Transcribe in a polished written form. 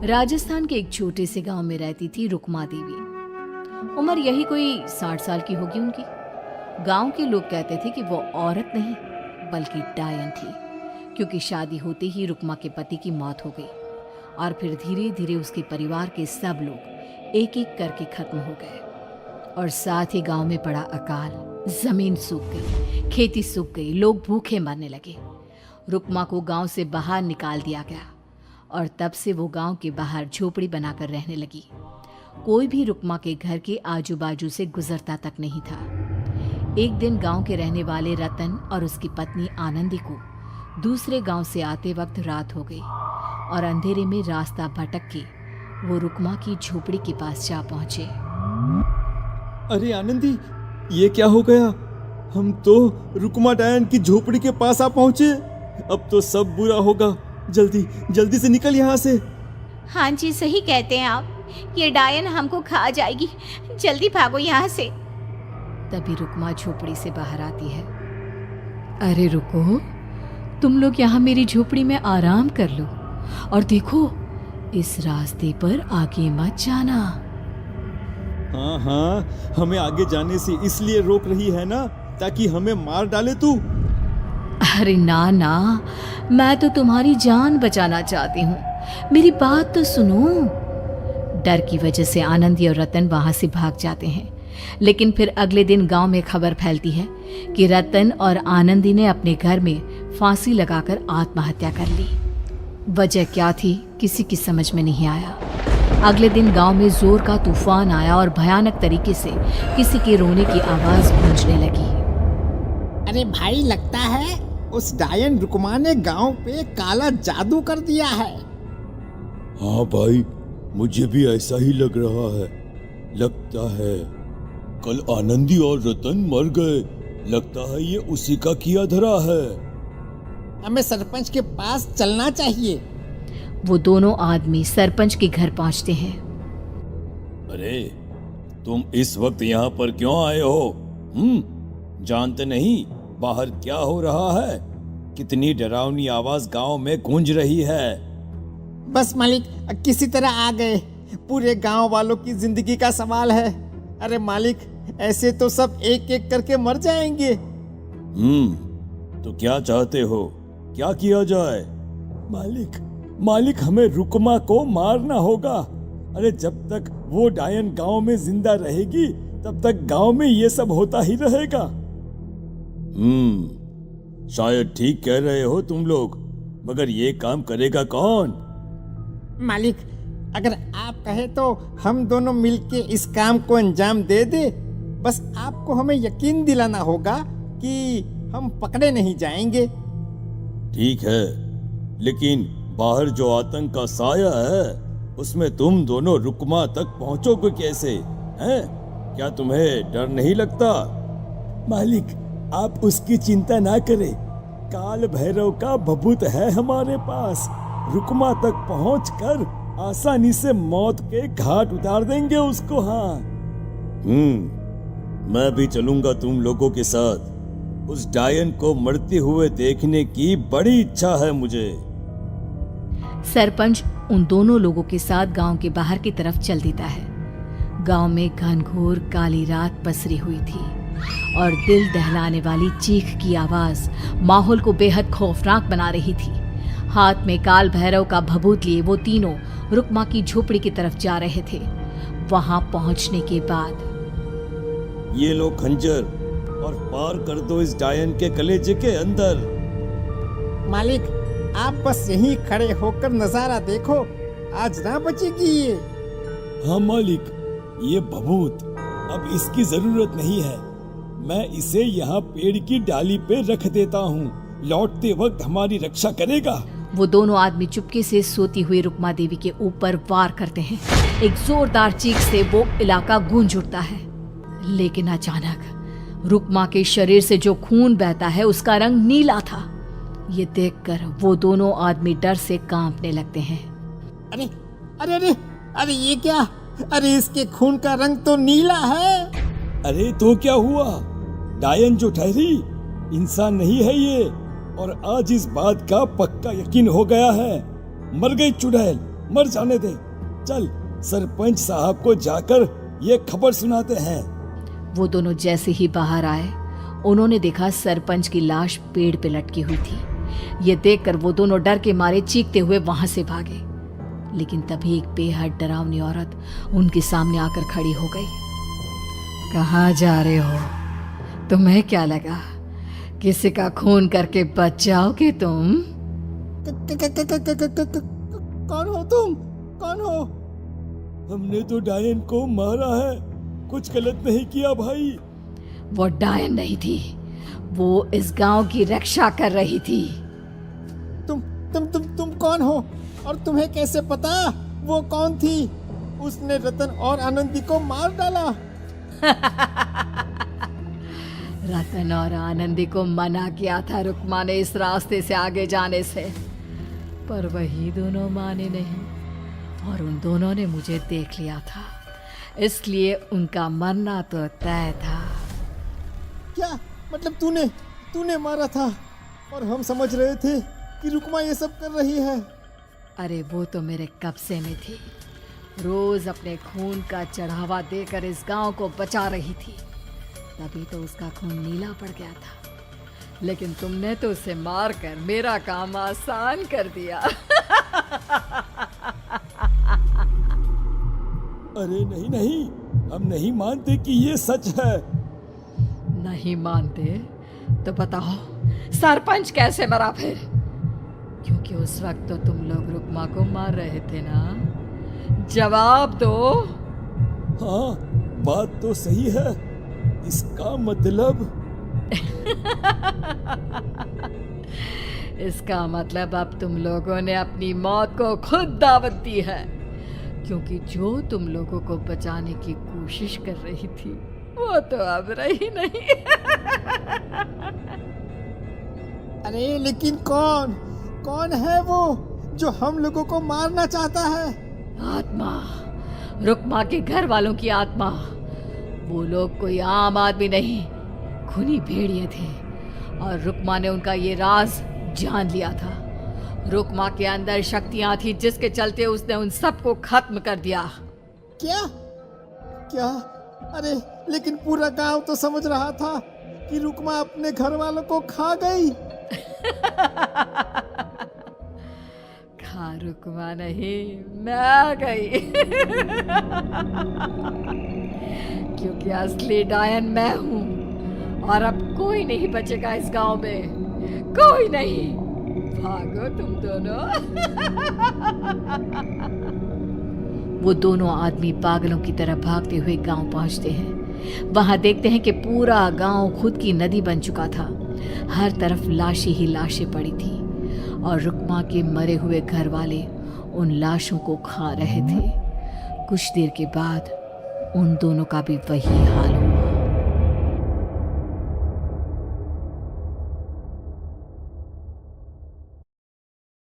राजस्थान के एक छोटे से गांव में रहती थी रुक्मा देवी। उम्र यही कोई 60 साल की होगी उनकी। गांव के लोग कहते थे कि वो औरत नहीं बल्कि डायन थी, क्योंकि शादी होते ही रुक्मा के पति की मौत हो गई और फिर धीरे धीरे उसके परिवार के सब लोग एक एक करके खत्म हो गए और साथ ही गांव में पड़ा अकाल। जमीन सूख गई, खेती सूख गई, लोग भूखे मरने लगे। रुक्मा को गांव से बाहर निकाल दिया गया और तब से वो गांव के बाहर झोपड़ी बनाकर रहने लगी। कोई भी रुक्मा के घर के आजू बाजू से गुजरता तक नहीं था। एक दिन गांव के रहने वाले रतन और उसकी पत्नी आनंदी को दूसरे गांव से आते वक्त रात हो गई और अंधेरे में रास्ता भटक के वो रुक्मा की झोपड़ी के पास जा पहुंचे। अरे आनंदी, ये क्या हो गया? हम तो रुक्मा डायन की झोपड़ी के पास आ पहुंचे। अब तो सब बुरा होगा। जल्दी जल्दी से निकल यहाँ से। हाँ जी, सही कहते हैं आप। ये डायन हमको खा जाएगी। जल्दी भागो यहाँ से। तभी रुक्मा झोपड़ी से बाहर आती है। अरे रुको, तुम लोग यहाँ मेरी झोपड़ी में आराम कर लो और देखो, इस रास्ते पर आगे मत जाना। हाँ हाँ, हमें आगे जाने से इसलिए रोक रही है ना, ताकि हमें मार डाले तू। अरे ना ना, मैं तो तुम्हारी जान बचाना चाहती हूँ, मेरी बात तो सुनो। डर की वजह से आनंदी और रतन वहां से भाग जाते हैं, लेकिन फिर अगले दिन गांव में खबर फैलती है कि रतन और आनंदी ने अपने घर में फांसी लगाकर आत्महत्या कर ली। वजह क्या थी किसी की समझ में नहीं आया। अगले दिन गांव में जोर का तूफान आया और भयानक तरीके से किसी के रोने की आवाज गूंजने लगी। अरे भाई, लगता है उस डायन रुक्मा ने गांव पे काला जादू कर दिया है। हाँ भाई, मुझे भी ऐसा ही लग रहा है। लगता है कल आनंदी और रतन मर गए। लगता है ये उसी का किया धरा है। हमें सरपंच के पास चलना चाहिए। वो दोनों आदमी सरपंच के घर पहुंचते हैं। अरे, तुम इस वक्त यहाँ पर क्यों आए हो? जानते नहीं बाहर क्या हो रहा है? कितनी डरावनी आवाज गांव में गूंज रही है। बस मालिक, किसी तरह आ गए। पूरे गांव वालों की जिंदगी का सवाल है। अरे मालिक, ऐसे तो सब एक एक करके मर जाएंगे। तो क्या चाहते हो? क्या किया जाए? मालिक, हमें रुक्मा को मारना होगा। अरे जब तक वो डायन गांव में जिंदा रहेगी तब तक गांव में ये सब होता ही रहेगा। शायद ठीक कह रहे हो तुम लोग, मगर ये काम करेगा कौन? मालिक, अगर आप कहे तो हम दोनों मिलके इस काम को अंजाम दे दे। बस आपको हमें यकीन दिलाना होगा कि हम पकड़े नहीं जाएंगे। ठीक है, लेकिन बाहर जो आतंक का साया है उसमें तुम दोनों रुक्मा तक पहुंचोगे कैसे? हैं? क्या तुम्हें डर नहीं लगता? मालिक, आप उसकी चिंता ना करें। काल भैरव का भभूत है हमारे पास। रुक्मा तक पहुंचकर आसानी से मौत के घाट उतार देंगे उसको। हाँ, मैं भी चलूंगा तुम लोगों के साथ। उस डायन को मरते हुए देखने की बड़ी इच्छा है मुझे। सरपंच उन दोनों लोगों के साथ गांव के बाहर की तरफ चल देता है। गांव में घनघोर काली रात पसरी हुई थी और दिल दहलाने वाली चीख की आवाज माहौल को बेहद खौफनाक बना रही थी। हाथ में काल भैरव का भभूत लिए वो तीनों रुक्मा की झोपड़ी की तरफ जा रहे थे। वहां पहुंचने के बाद, ये लो खंजर और पार कर दो इस डायन के कलेजे के अंदर। मालिक, आप बस यहीं खड़े होकर नजारा देखो, आज ना बचेगी ये। हाँ मालिक, ये भभूत अब इसकी जरूरत नहीं है। मैं इसे यहाँ पेड़ की डाली पे रख देता हूँ। लौटते वक्त हमारी रक्षा करेगा। वो दोनों आदमी चुपके से सोती हुई रुक्मा देवी के ऊपर वार करते हैं। एक जोरदार चीख से वो इलाका गूंज उठता है, लेकिन अचानक रुक्मा के शरीर से जो खून बहता है उसका रंग नीला था। ये देखकर वो दोनों आदमी डर से कांपने लगते हैं। अरे अरे अरे अरे, ये क्या? अरे इसके खून का रंग तो नीला है। अरे तो क्या हुआ? डायन जो ठहरी इंसान नहीं है ये, और आज इस बात का पक्का यकीन हो गया है। मर गई चुड़ैल, मर जाने दे। चल सरपंच साहब को जाकर ये खबर सुनाते हैं। वो दोनों जैसे ही बाहर आए, उन्होंने देखा सरपंच की लाश पेड़ पे लटकी हुई थी। ये देखकर वो दोनों डर के मारे चीखते हुए वहां से भागे, लेकिन तभी एक बेहद डरावनी औरत उनके सामने आकर खड़ी हो गई। कहाँ जा रहे हो? तुम्हें क्या लगा किसी का खून करके बच जाओगे तुम? कौन हो तुम? कौन हो? हमने तो डायन को मारा है, कुछ गलत नहीं किया भाई। वो डायन नहीं थी, वो इस गांव की रक्षा कर रही थी। तुम कौन हो और तुम्हें कैसे पता वो कौन थी? उसने रतन और आनंदी को मार डाला। रतन और आनंदी को मना किया था रुक्मा ने इस रास्ते से आगे जाने से, पर वही दोनों माने नहीं और उन दोनों ने मुझे देख लिया था, इसलिए उनका मरना तो तय था। क्या मतलब तूने मारा था और हम समझ रहे थे कि रुक्मा ये सब कर रही है? अरे वो तो मेरे कब्जे में थी, रोज अपने खून का चढ़ावा देकर इस गांव को बचा रही थी, तभी तो उसका खून नीला पड़ गया था। लेकिन तुमने तो उसे मारकर मेरा काम आसान कर दिया। अरे नहीं नहीं, हम नहीं मानते कि ये सच है। नहीं मानते तो बताओ सरपंच कैसे मरा फिर? क्योंकि उस वक्त तो तुम लोग रुक्मा को मार रहे थे ना, जवाब दो। हाँ बात तो सही है, इसका मतलब इसका मतलब अब तुम लोगों ने अपनी मौत को खुद दावत दी है, क्योंकि जो तुम लोगों को बचाने की कोशिश कर रही थी वो तो अब रही नहीं। अरे लेकिन कौन है वो जो हम लोगों को मारना चाहता है? आत्मा, रुक्मा के घर वालों की आत्मा। वो लोग कोई आम आदमी नहीं, खूनी भेड़िए थे और रुक्मा ने उनका ये राज जान लिया था। रुक्मा के अंदर शक्तियां थी जिसके चलते उसने उन सबको खत्म कर दिया। क्या? अरे लेकिन पूरा गांव तो समझ रहा था कि रुक्मा अपने घर वालों को खा गई। खा रुक्मा नहीं, मैं आ गई। क्योंकि असली डायन मैं हूँ और अब कोई नहीं बचेगा इस गांव में, कोई नहीं। भागो तुम दोनों। वो दोनों आदमी पागलों की तरह भागते हुए गांव पहुंचते हैं। वहां देखते हैं कि पूरा गांव खुद की नदी बन चुका था। हर तरफ लाशें ही लाशें पड़ी थी और रुक्मा के मरे हुए घर वाले उन लाशों को खा रहे थे। कुछ देर के बाद उन दोनों का भी वही हाल हुआ।